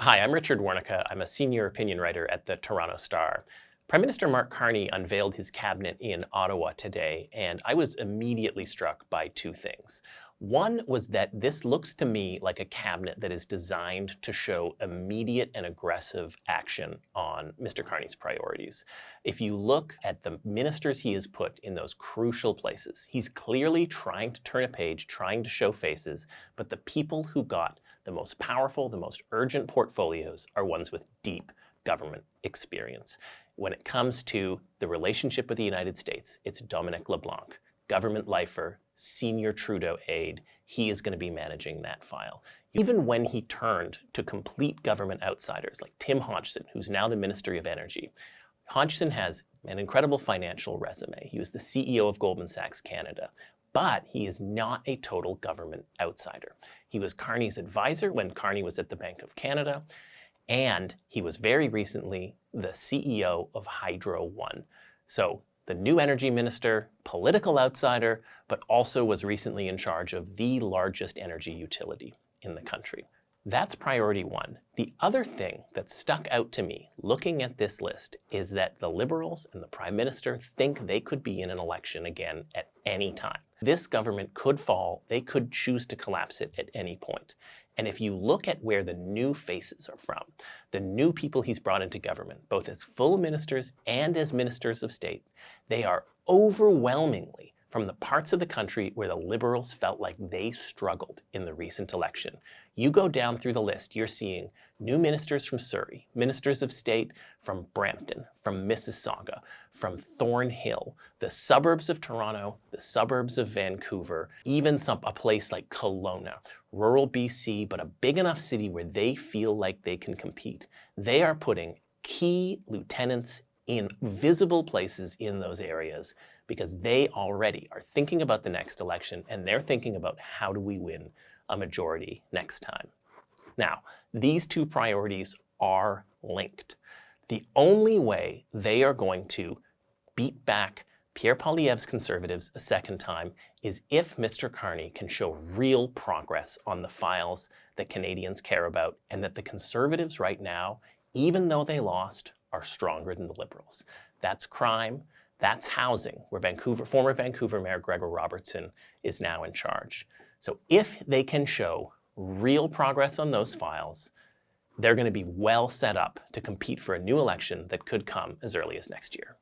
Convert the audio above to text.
Hi, I'm Richard Warnica. I'm a senior opinion writer at the Toronto Star. Prime Minister Mark Carney unveiled his cabinet in Ottawa today, and I was immediately struck by two things. One was that this looks to me like a cabinet that is designed to show immediate and aggressive action on Mr. Carney's priorities. If you look at the ministers he has put in those crucial places, he's clearly trying to turn a page, trying to show faces, but the people who got the most powerful, the most urgent portfolios are ones with deep government experience. When it comes to the relationship with the United States, it's Dominic LeBlanc, government lifer, senior Trudeau aide. He is going to be managing that file. Even when he turned to complete government outsiders like Tim Hodgson, who's now the Ministry of Energy, Hodgson has an incredible financial resume. He was the CEO of Goldman Sachs Canada. But he is not a total government outsider. He was Carney's advisor when Carney was at the Bank of Canada, and he was very recently the CEO of Hydro One. So the new energy minister, political outsider, but also was recently in charge of the largest energy utility in the country. That's priority one. The other thing that stuck out to me looking at this list is that the Liberals and the Prime Minister think they could be in an election again at any time. This government could fall. They could choose to collapse it at any point. And if you look at where the new faces are from, the new people he's brought into government, both as full ministers and as ministers of state, they are overwhelmingly from the parts of the country where the Liberals felt like they struggled in the recent election. You go down through the list, you're seeing new ministers from Surrey, ministers of state from Brampton, from Mississauga, from Thornhill, the suburbs of Toronto, the suburbs of Vancouver, even a place like Kelowna, rural BC, but a big enough city where they feel like they can compete. They are putting key lieutenants in visible places in those areas because they already are thinking about the next election and they're thinking about how do we win a majority next time. Now, these two priorities are linked. The only way they are going to beat back Pierre Poilievre's Conservatives a second time is if Mr. Carney can show real progress on the files that Canadians care about and that the Conservatives right now, even though they lost, are stronger than the Liberals. That's crime, that's housing, where former Vancouver Mayor Gregor Robertson is now in charge. So if they can show real progress on those files, they're going to be well set up to compete for a new election that could come as early as next year.